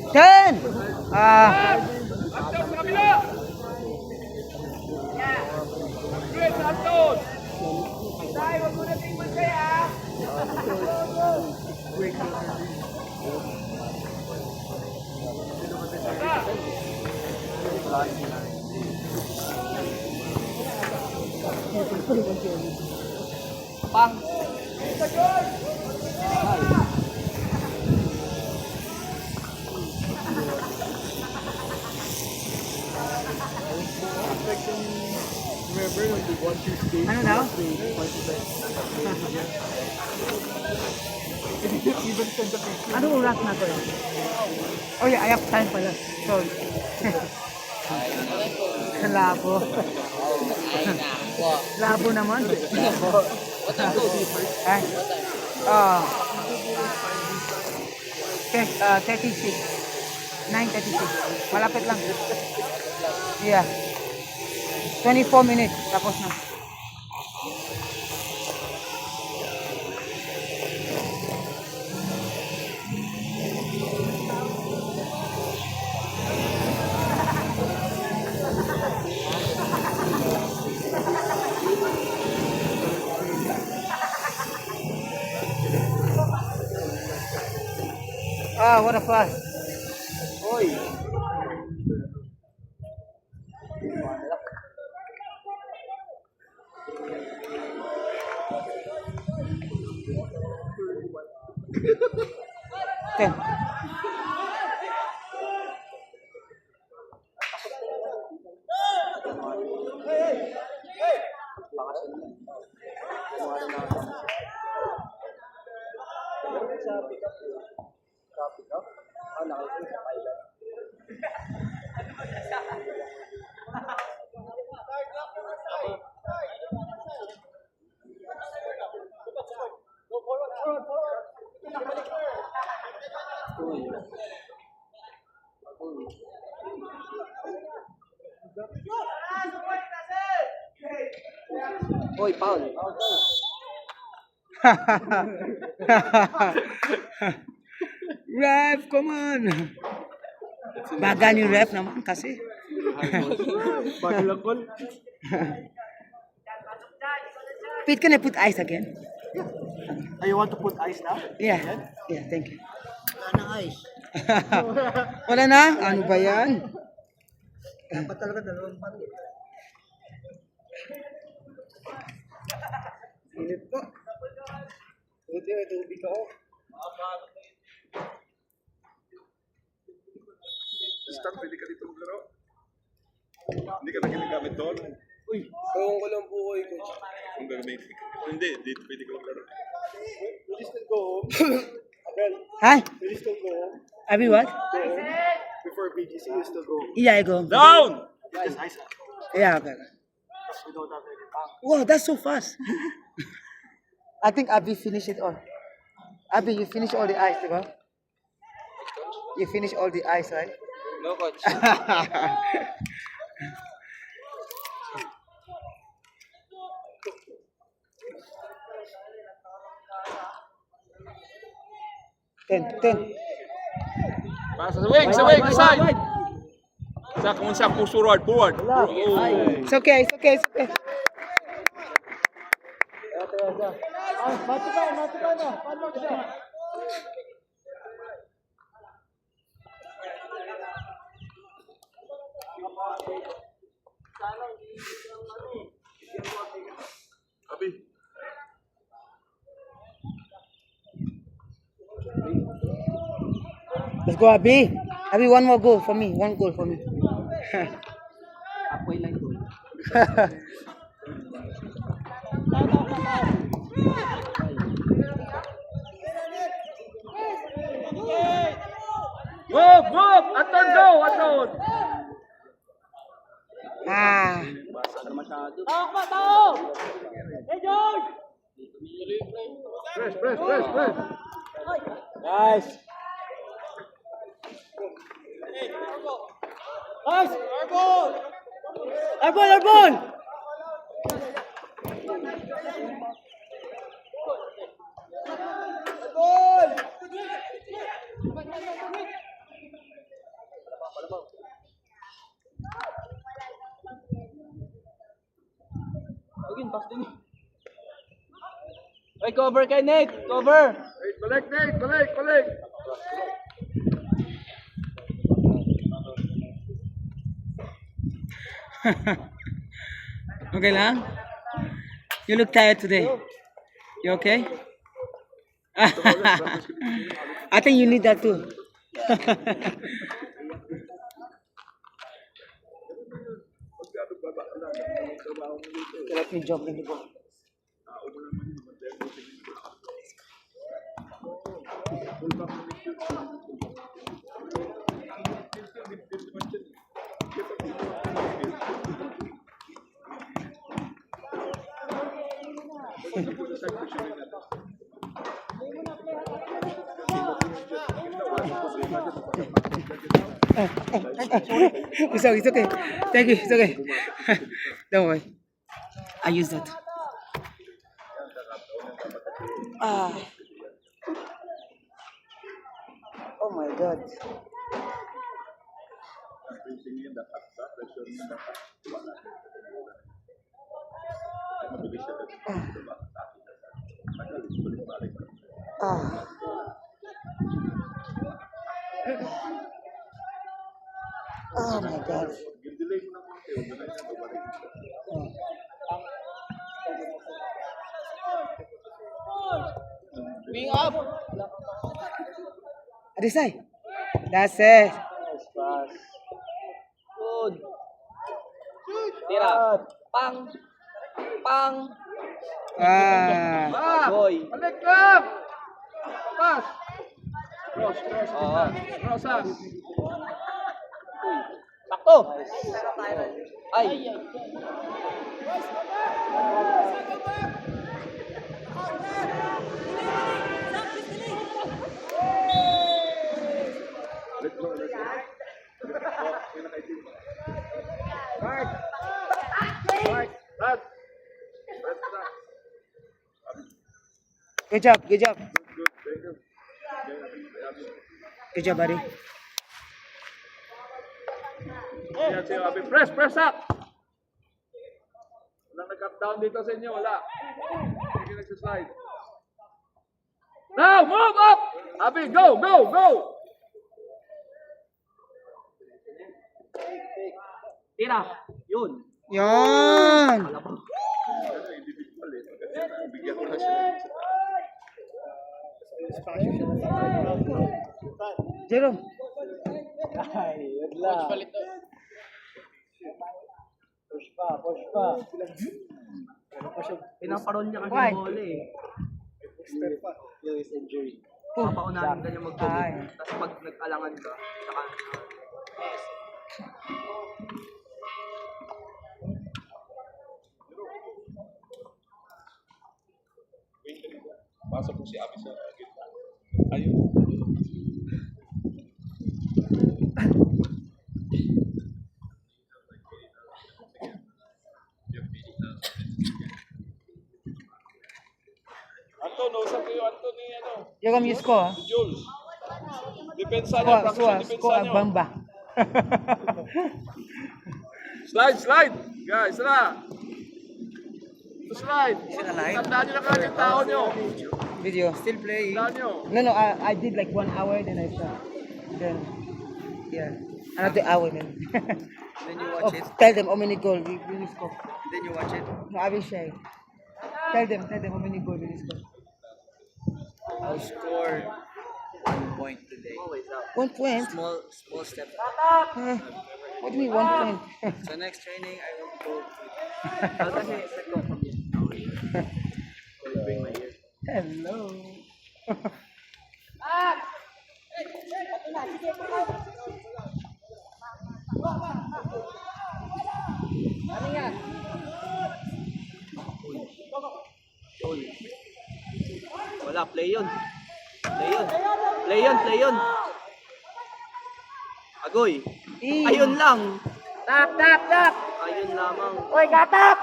Ten! Pang. Ano daw? Anong oras na to? Oh yeah, I have time pala. Sorry. Labo. Labo naman. Ay. Oh. Okay, 36. 9:36. Malapit lang. Yeah. 24 minutes. Tapos na. Ah, what a flash. Oy. Ten. Oy, Paul. Ref, come on. Bagal yung ref naman kasi. Bagal lang call. Pete, can I put ice again? Oh, you want to put ice now? Yeah. Yeah, thank you. Wala na ice. Wala na? Ano ba yan? Dapat talaga dalawang pati. Init po. Buti may tubig ako. Stan, pwede ka dito maglaro? Hindi ka na ginagamit doon? Uy, kawang ko lang po kayo, coach. Kung gagamitin ka. Hindi, dito pwede ka maglaro. We still go home. Abel, Hi? we still go home. Abi, what? Go home. Before BGC, you still go home. Yeah, I go. Down! Just ice. Yeah, okay. Because we don't have any tank. Wow, that's so fast. I think Abby finished it all. Abby, you finished all the ice, diba? You finished all the ice, right? No, coach. Ten. Pasa sa wing, side! Sa kung sa push forward. It's okay, it's okay, it's okay. Matukan na. Paano siya? Abi. Let's go, Abby. Abby, one more goal for me. One goal for me. Apoy lang doon. Move! Anton, go! Anton! Ah. Press, press, press, press. Nice. Nice. Arbol, arbol. Again, pass din. Ay, cover kay Nate. Cover. Wait, balik, Nate, balik, balik. Okay lang? You look tired today. You okay? I think you need that too. Let me jump in the ball. It's okay. Thank you. It's okay. Don't worry. I use that. Ah. Oh my God. Ah. Oh my God. Wing up. Arisay. That's it. Pass. Good. Tira. Pang. Pang. Ah. Ah, Boy. balik lang. Pass. Cross, cross, Oo. cross, ah. Sakto. Ay. Mark. Mark, Brad. Good job. Good job. Good, thank you. Good job, buddy. Yan siya, Abi. Press, press up. Walang nag-cut down dito sa inyo, wala. Sige, nagsislide. Now, move up! Abi, go, go, go! Tira. Yun. Yan. Bigyan ko na siya. Jerome. Ay, yun lang. Push pa, push pa. Pinaparol niya kasi Why? yung bola eh. Lewis injury. Oh. Papaunahin ka niya Ay. mag-commit. Tapos pag nag-alangan ka, saka Pasok po si Abi sa gitna. Ayun. Anton, usap kayo, Anton, ni ano, Jerome, you score. Jules. Depensa niya, Score, practice score, ang depensa score niyo. Agbamba. Slide, slide! Guys, tara! Slide! Tandaan niyo na kagad yung tao niyo. Video. Still playing. Tandaan niyo. No, I did like 1 hour, then I stopped. Then, yeah. Another hour, man. then you Oh, tell them how many goals we score. Then you watch it. No, I will share. Tell them how many goals we score. I'll score 1 point today. 1 point? Small steps. What do you mean 1 point? So next training, I will go. I'll kasi go from this. I'll bring my ear. Hello. Uy. Wala, play yun. Play yun. Play yun, play yun. Agoy. Ayun lang. Tap, tap, tap! Ayun lamang. Uy, gatap!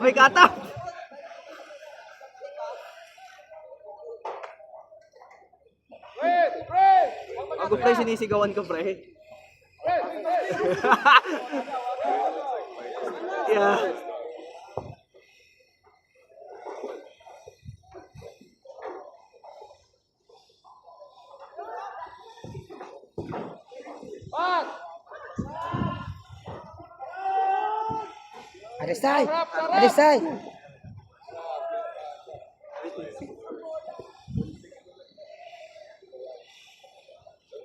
Uy, gata! Ako pre, sinisigawan ko pre. Yeah. Alisay! Alisay!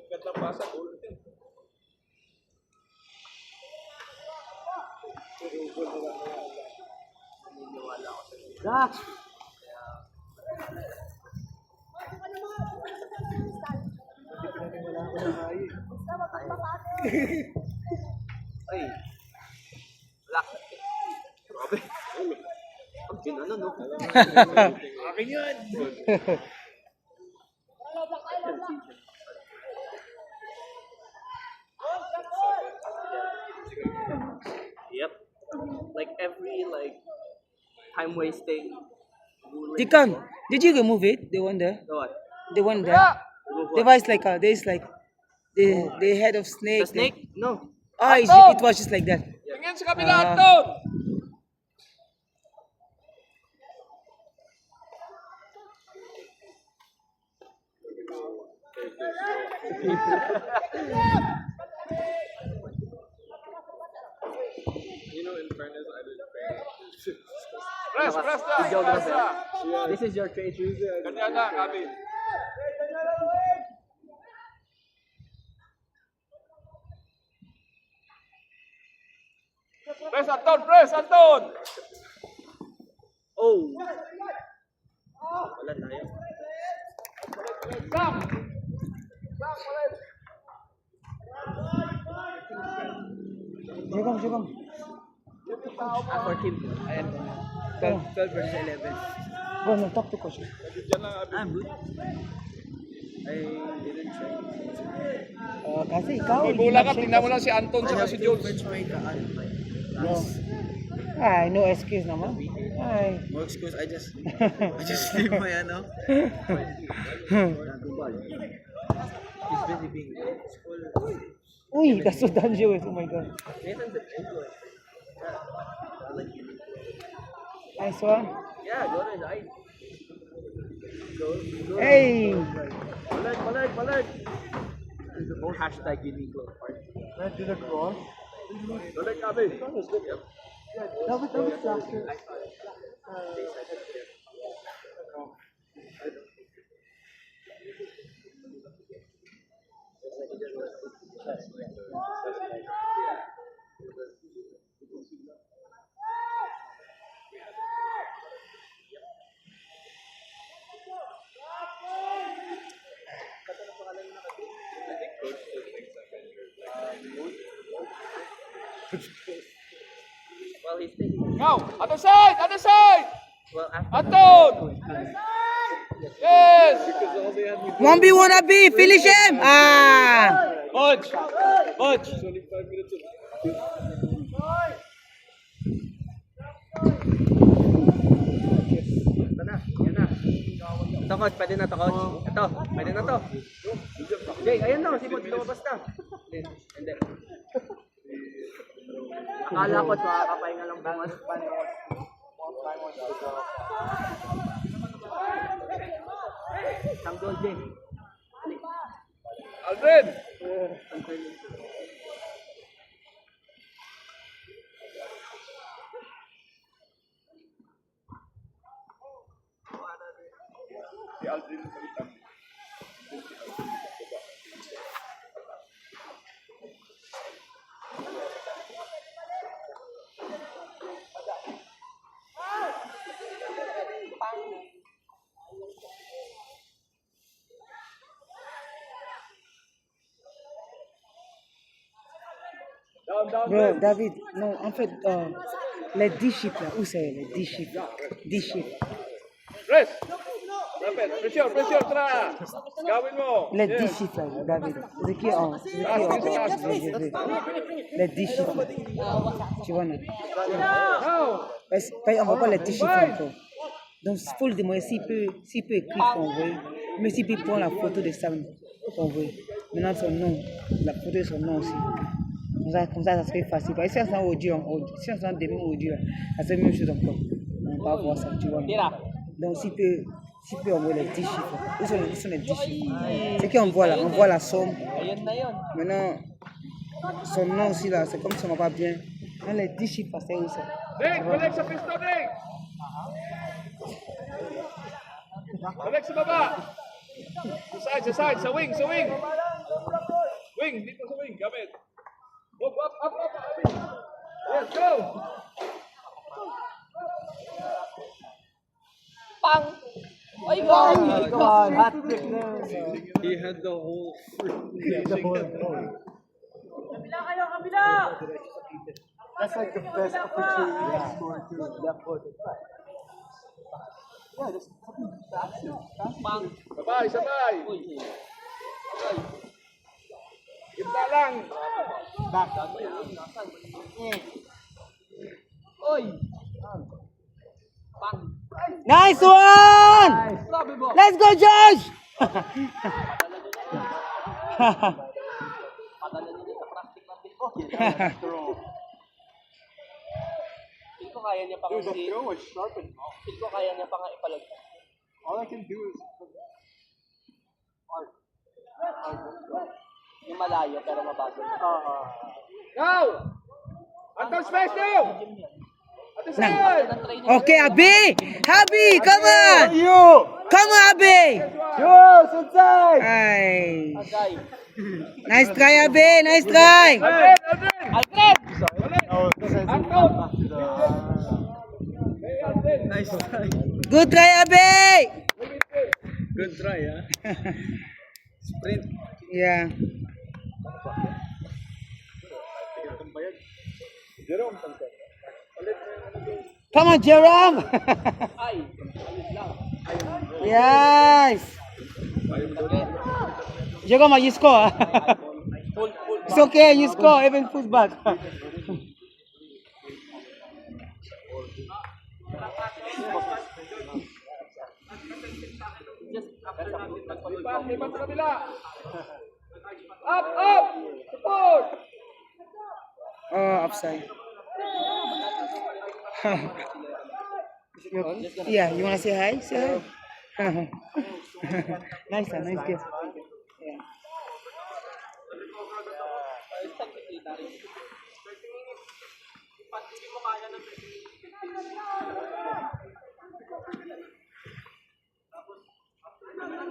Ganda pasa, goal din. Dak! Ay. Wala. Grabe. Ang ginano, no? Akin yan. Yep. Like every time wasting. Tikan, did you remove it? The one there? So what? The one there? There was like there's like the head of snake. The snake? No. Ah, it was just like that. Tingin sa kabila, Ah. Anton! You know, in fairness, I didn't pay. Press, press na! Video Press na. na! This is your trade. Ganyan na, Gabi. Press, Anton! Press, Anton! Oh! Wala tayo. Sam! Sam, ulit! Jogam. For team. Ayan. 12 versus 11. Go, no, talk to coach. Diyan lang, Gabi. I'm good. I didn't try. Kasi ikaw, Bula ka, tingnan mo lang si Anton sa si Jones. Ay, no excuse naman. Ay. No excuse, I just leave my ano. He's busy being Uy, kasudan siya. Oh my God. Nathan's a good. Nice one. Yeah, go to the eye. Go. Hey! Ballard. Hashtag unique part. Let's do the cross. Balik, Gabi. Dapat faster. Well, he's taking. Now, other side! Other side! Well, after. Anton! Yes! 1v1 Abi, finish him! Ah! Budge! Budge! Yan na. Ito, coach. Pwede na to, coach. Ito, pwede na to. Jay, ayan na. Si Coach lumabas na. Hindi. Akala ko, makakapahinga lang bungas. Tanggol, Jay. Alfred! Si Aldrin sa litang. Bro, David, non, en fait, les 10 chiffres là, où c'est les 10 chiffres? 10 chiffres. Press! Dapat, pressure, tara! Gawin mo! Les 10 chiffres là, David. C'est qui en les 10 chiffres. Tu vois, non? Parce qu'on ne voit pas les 10 chiffres encore. Donc, il faut le demander s'il peut écrire son envoyer. Mais s'il peut prendre la photo de Sam pour envoyer. Maintenant, son nom, la photo de son nom aussi. Comme ça, ça serait facile. Parce que si on a audio, si on a des mêmes audio, ça serait la même chose encore. On va pas voir ça, tu vois. Donc, s'il peut envoyer les 10 chiffres. Où sont les 10 chiffres? C'est qu'on voit là, on voit la somme. Maintenant, son nom aussi là, c'est comme si on ne va pas bien. Dans les 10 chiffres, c'est où ça? Nick, balik sa pisto, Nick! Balik sa baba! Sa side, sa wing! Wing, dito sa wing, gamit. Up! Yes, go! Pang! Ay, God! Come on, hat trick. He had the whole That's like the best opportunity to score too. Left foot. Yeah, just Pang! Sabay! Kita lang! back. Oy! Pang! Nice one! Grabe mo! Let's go, Josh! Padala nila sa plastic. Feel ko kaya niya pang Feel ko kaya niya pang ipalag. All I can do is Yung malayo pero mabagal. Go! Anton space now! At the side! Okay, Abi! Abi, come on! Come on, Abi! Ay. Agay. Nice try, Abi! Nice try! Alfred! Anton! Good try, Abi! good try, ah. Sprint. Yeah. Come on, Jerome! Ay! Ayun lang. Yes! Jerome, you score. Full. It's okay, you score, even fullback. Lipat sa kabila! Up! Support! Oh, offside. Yeah, you wanna say hi? Say hi. Nice game. Yeah.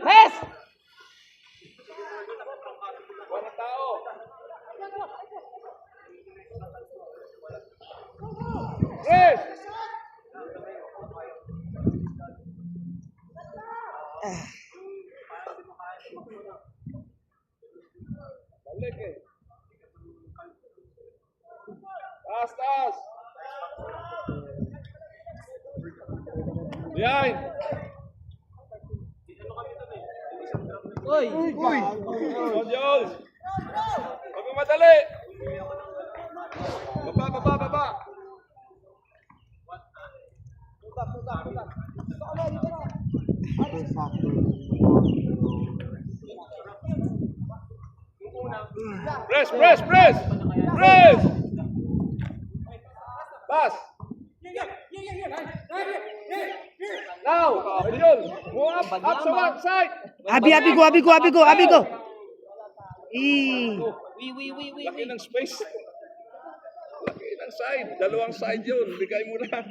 Press! Walang tao! Press! Balik eh. Taas! Behind! Uy! Go, Jules! Huwag mo madali! Baba! Press! Pass! Now! Jules! Go up sa one side! Abi go. Laki ng space. Laki ng side. Dalawang side yun. Bigay mo lang.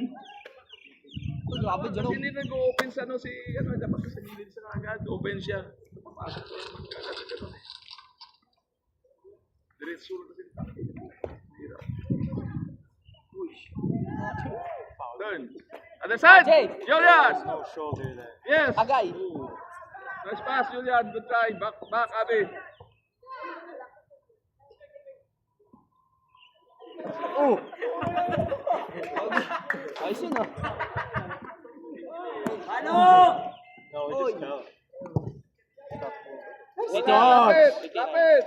Grabe, Jerome. Hindi nag-open sa si dapat kasi gilid sa agad. Open siya. Papasok siya. Diretso na kasi. Turn. Other side. Jay. Julian. no shoulder there. Yes. Agay. Nice pass, Julian. Good try. Back, Abi. Ayos yun ah. No, we just go. Lapit!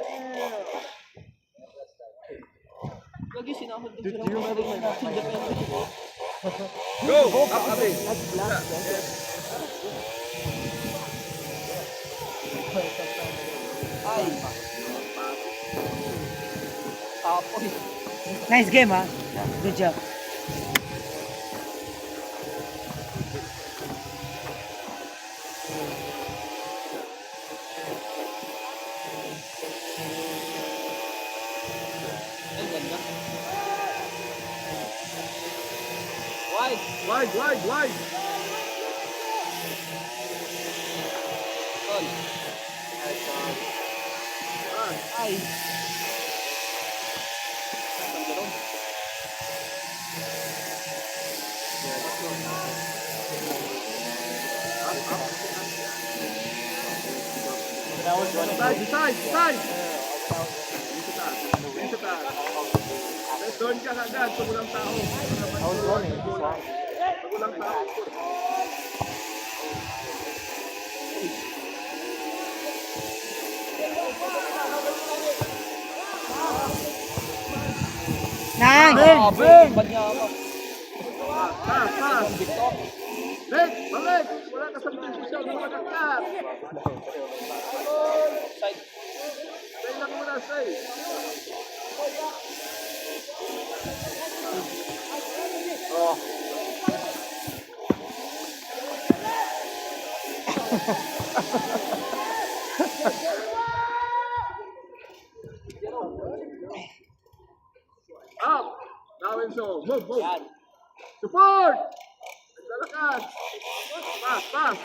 Lagi sinahod din Do you remember my Go! Up, Abi! Ay. Tapoy. Nice game, ah. Good job. Ay, ganda. Wide. Wide! Tol. Ay. Ang gano'n. Side! Doon ka agad, pag walang tao. I was running. Just like, Pag walang tao. Nice! Bad niya ako. Pass! Balik! Wala ka sa posisyon, bumagak ka! Side. Stay lang muna, stay! Up! Now Enzo, move! Yan. Support! Naglalakas! Pass!